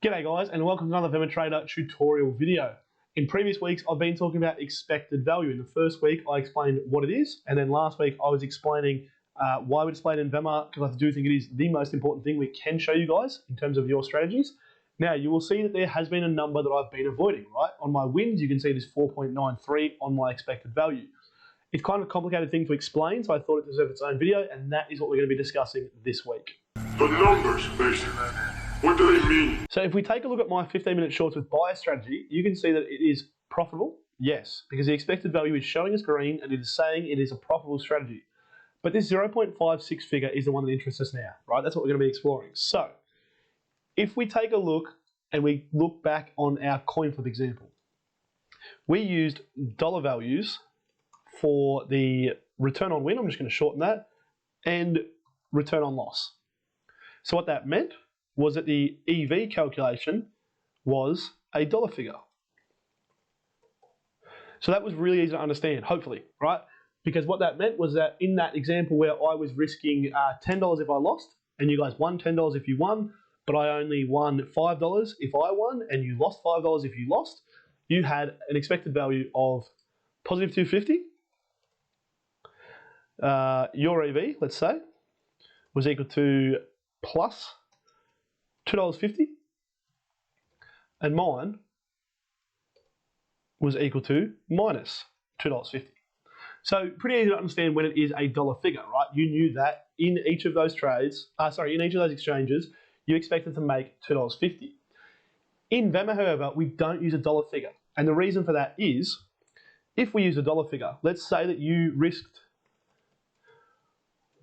G'day guys, and welcome to another VEMA Trader tutorial video. In previous weeks, I've been talking about expected value. In the first week, I explained what it is, and then last week I was explaining why we display it in VEMA, because I do think it is the most important thing we can show you guys in terms of your strategies. Now, you will see that there has been a number that I've been avoiding, right? On my wins, you can see this 4.93 on my expected value. It's kind of a complicated thing to explain, so I thought it deserved its own video, and that is what we're going to be discussing this week. The numbers, basically. What do they mean? So if we take a look at my 15-minute shorts with bias strategy, you can see that it is profitable, yes, because the expected value is showing us green and it is saying it is a profitable strategy. But this 0.56 figure is the one that interests us now, right? That's what we're going to be exploring. So if we take a look and we look back on our coin flip example, we used dollar values for the return on win, I'm just going to shorten that, and return on loss. So what that meant was that the EV calculation was a dollar figure. So that was really easy to understand, hopefully, right? Because what that meant was that in that example where I was risking $10 if I lost, and you guys won $10 if you won, but I only won $5 if I won, and you lost $5 if you lost, you had an expected value of positive 250. Your EV, let's say, was equal to plus $2.50, and mine was equal to minus $2.50. So pretty easy to understand when it is a dollar figure, right? You knew that in each of those trades, in each of those exchanges, you expected to make $2.50. In VEMA, however, we don't use a dollar figure, and the reason for that is, if we use a dollar figure, let's say that you risked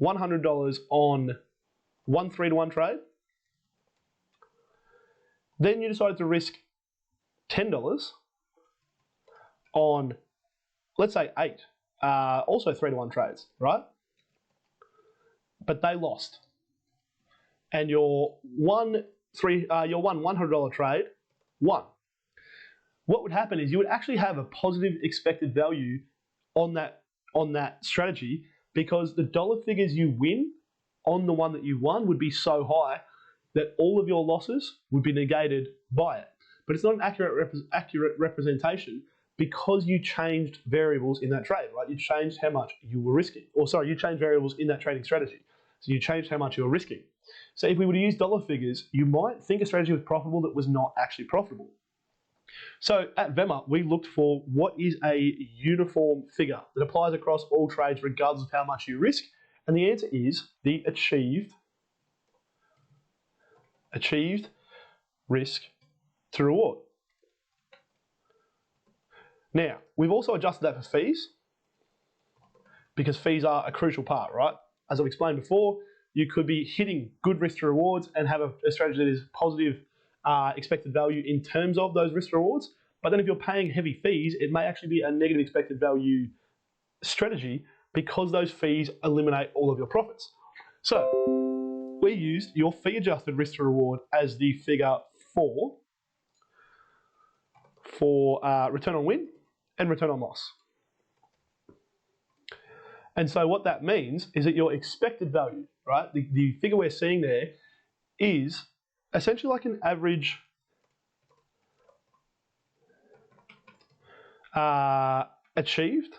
$100 on one 3-to-1 trade. Then you decided to risk $10 on, let's say, 8, also 3-to-1 trades, right? But they lost, and your one $100 trade won. What would happen is you would actually have a positive expected value on that strategy, because the dollar figures you win on the one that you won would be so high that all of your losses would be negated by it. But it's not an accurate representation, because you changed variables in that trade, right? You changed how much you were risking. You changed variables in that trading strategy. So you changed how much you were risking. So if we were to use dollar figures, you might think a strategy was profitable that was not actually profitable. So at VEMA, we looked for what is a uniform figure that applies across all trades regardless of how much you risk. And the answer is the achieved risk to reward. Now, we've also adjusted that for fees, because fees are a crucial part, right? As I've explained before, you could be hitting good risk to rewards and have a strategy that is positive expected value in terms of those risk to rewards. But then if you're paying heavy fees, it may actually be a negative expected value strategy, because those fees eliminate all of your profits. So we used your fee adjusted risk to reward as the figure for return on win and return on loss. And so what that means is that your expected value, right, the figure we're seeing there, is essentially like an average achieved.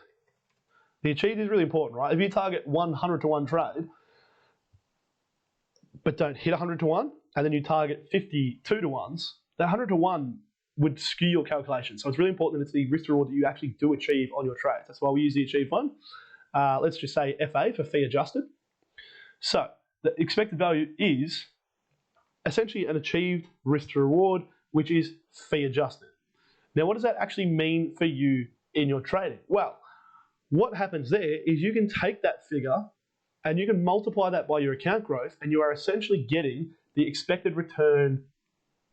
The achieved is really important, right? If you target 100-to-1 trade, but don't hit 100-to-1, and then you target 52-to-1s, that 100-to-1 would skew your calculation. So it's really important that it's the risk to reward that you actually do achieve on your trades. That's why we use the achieved one. Let's just say FA for fee adjusted. So the expected value is essentially an achieved risk to reward, which is fee adjusted. Now, what does that actually mean for you in your trading? Well, what happens there is you can take that figure and you can multiply that by your account growth, and you are essentially getting the expected return.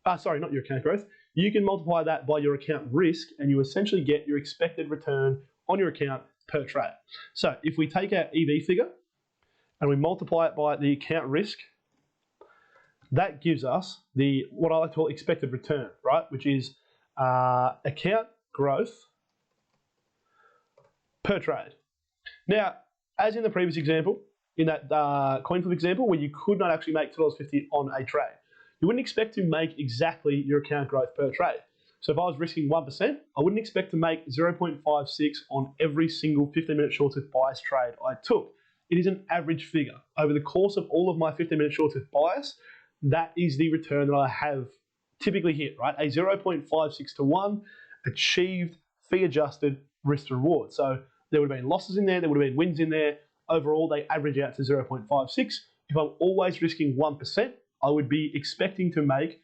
Not your account growth. You can multiply that by your account risk, and you essentially get your expected return on your account per trade. So if we take our EV figure and we multiply it by the account risk, that gives us what I like to call expected return, right? Which is account growth per trade. Now, as in the previous example, in that coin flip example where you could not actually make $2.50 on a trade, you wouldn't expect to make exactly your account growth per trade. So if I was risking 1%, I wouldn't expect to make 0.56 on every single 15-minute shorts with bias trade I took. It is an average figure. Over the course of all of my 15-minute shorts with bias, that is the return that I have typically hit, right? A 0.56 to 1 achieved fee-adjusted risk to reward. So there would have been losses in there, there would have been wins in there. Overall, they average out to 0.56. If I'm always risking 1%, I would be expecting to make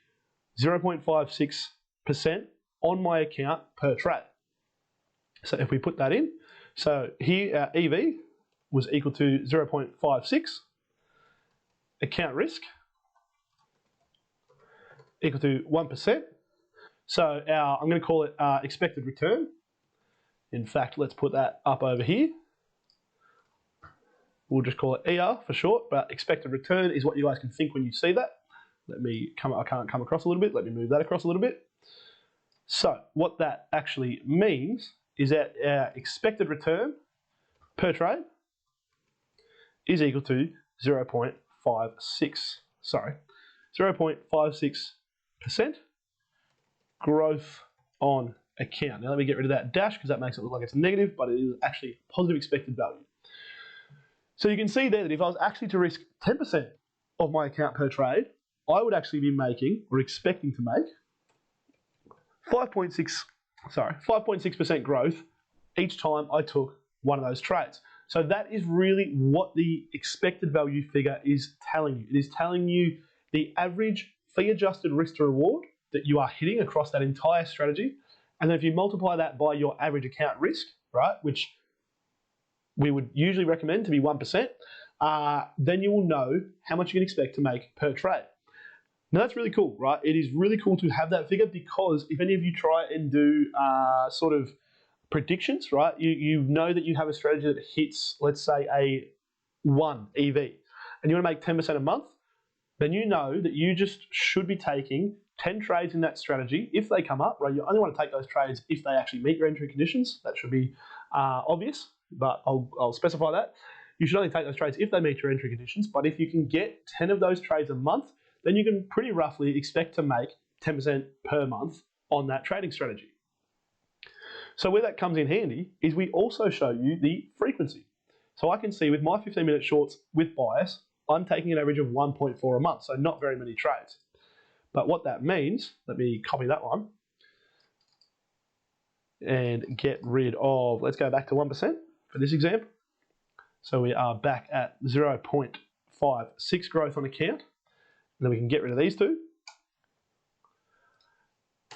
0.56% on my account per trade. So if we put that in, so here our EV was equal to 0.56, account risk equal to 1%. So I'm going to call it expected return. In fact, let's put that up over here. We'll just call it ER for short, but expected return is what you guys can think when you see that. I can't come across a little bit. Let me move that across a little bit. So what that actually means is that our expected return per trade is equal to 0.56. Sorry, 0.56% growth on account. Now let me get rid of that dash because that makes it look like it's negative, but it is actually positive expected value. So you can see there that if I was actually to risk 10% of my account per trade, I would actually be making or expecting to make 5.6% growth each time I took one of those trades. So that is really what the expected value figure is telling you. It is telling you the average fee-adjusted risk to reward that you are hitting across that entire strategy. And then if you multiply that by your average account risk, right, which we would usually recommend to be 1%, then you will know how much you can expect to make per trade. Now that's really cool, right? It is really cool to have that figure because if any of you try and do sort of predictions, right, you know that you have a strategy that hits, let's say, a 1 EV, and you want to make 10% a month, then you know that you just should be taking 10 trades in that strategy if they come up, right? You only want to take those trades if they actually meet your entry conditions. That should be obvious, but I'll specify that. You should only take those trades if they meet your entry conditions, but if you can get 10 of those trades a month, then you can pretty roughly expect to make 10% per month on that trading strategy. So where that comes in handy is we also show you the frequency. So I can see with my 15-minute shorts with bias, I'm taking an average of 1.4 a month, so not very many trades. But what that means, let me copy that one and get rid of, let's go back to 1% for this example. So we are back at 0.56 growth on account. And then we can get rid of these two.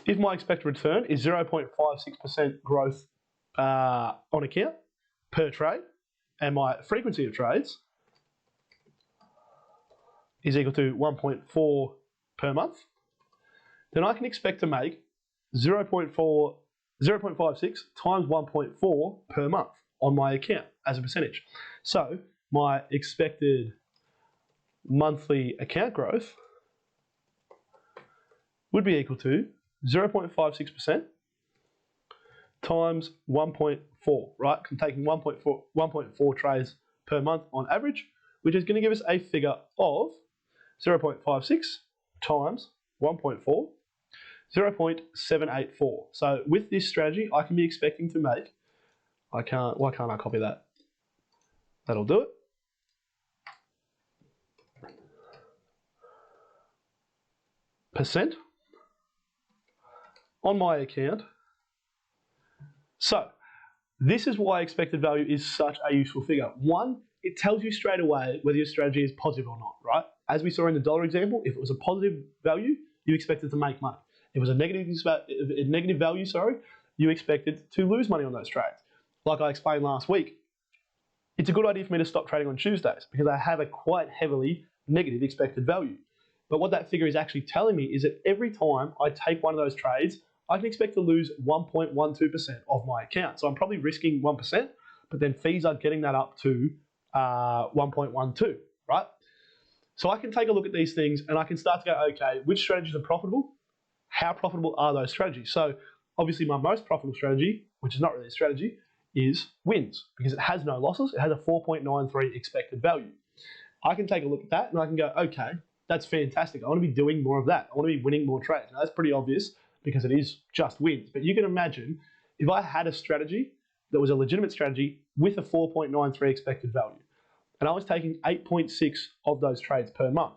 If my expected return is 0.56% growth on account per trade, and my frequency of trades is equal to 1.4 per month, then I can expect to make 0.56 times 1.4 per month on my account as a percentage. So my expected monthly account growth would be equal to 0.56% times 1.4, right? I'm taking 1.4 trades per month on average, which is going to give us a figure of 0.56 times 1.4, 0.784. So with this strategy, I can be expecting to make, why can't I copy that? That'll do it. Percent on my account. So this is why expected value is such a useful figure. One, it tells you straight away whether your strategy is positive or not, right? As we saw in the dollar example, if it was a positive value, you expected to make money. If it was a negative value, you expected to lose money on those trades. Like I explained last week, it's a good idea for me to stop trading on Tuesdays because I have a quite heavily negative expected value. But what that figure is actually telling me is that every time I take one of those trades, I can expect to lose 1.12% of my account. So I'm probably risking 1%, but then fees are getting that up to 1.12, right? So I can take a look at these things and I can start to go, okay, which strategies are profitable? How profitable are those strategies? So obviously my most profitable strategy, which is not really a strategy, is wins because it has no losses. It has a 4.93 expected value. I can take a look at that and I can go, okay, that's fantastic. I want to be doing more of that. I want to be winning more trades. Now, that's pretty obvious because it is just wins. But you can imagine if I had a strategy that was a legitimate strategy with a 4.93 expected value, and I was taking 8.6 of those trades per month,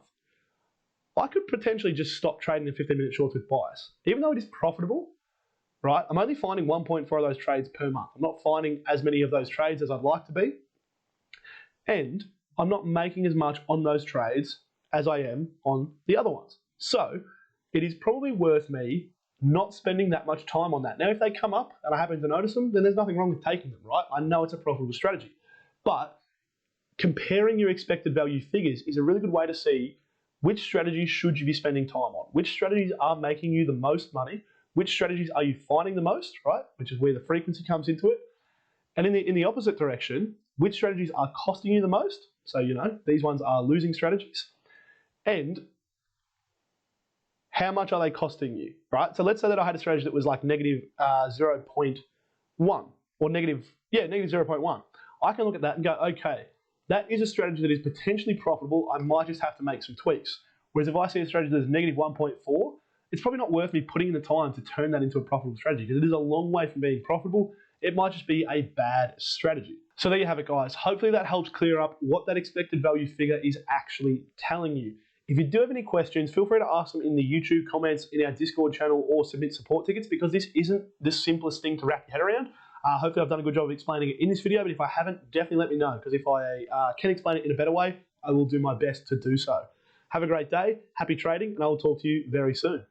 I could potentially just stop trading in 15-minute shorts with bias. Even though it is profitable, right? I'm only finding 1.4 of those trades per month. I'm not finding as many of those trades as I'd like to be. And I'm not making as much on those trades as I am on the other ones. So it is probably worth me not spending that much time on that. Now, if they come up and I happen to notice them, then there's nothing wrong with taking them, right? I know it's a profitable strategy. But comparing your expected value figures is a really good way to see which strategies should you be spending time on, which strategies are making you the most money, which strategies are you finding the most, right? Which is where the frequency comes into it. And in the opposite direction, which strategies are costing you the most? So, these ones are losing strategies. And how much are they costing you, right? So let's say that I had a strategy that was like negative 0.1 or negative 0.1. I can look at that and go, okay, that is a strategy that is potentially profitable. I might just have to make some tweaks. Whereas if I see a strategy that is negative 1.4, it's probably not worth me putting in the time to turn that into a profitable strategy because it is a long way from being profitable. It might just be a bad strategy. So there you have it, guys. Hopefully that helps clear up what that expected value figure is actually telling you. If you do have any questions, feel free to ask them in the YouTube comments, in our Discord channel, or submit support tickets because this isn't the simplest thing to wrap your head around. Hopefully I've done a good job of explaining it in this video, but if I haven't, definitely let me know because if I can explain it in a better way, I will do my best to do so. Have a great day, happy trading, and I will talk to you very soon.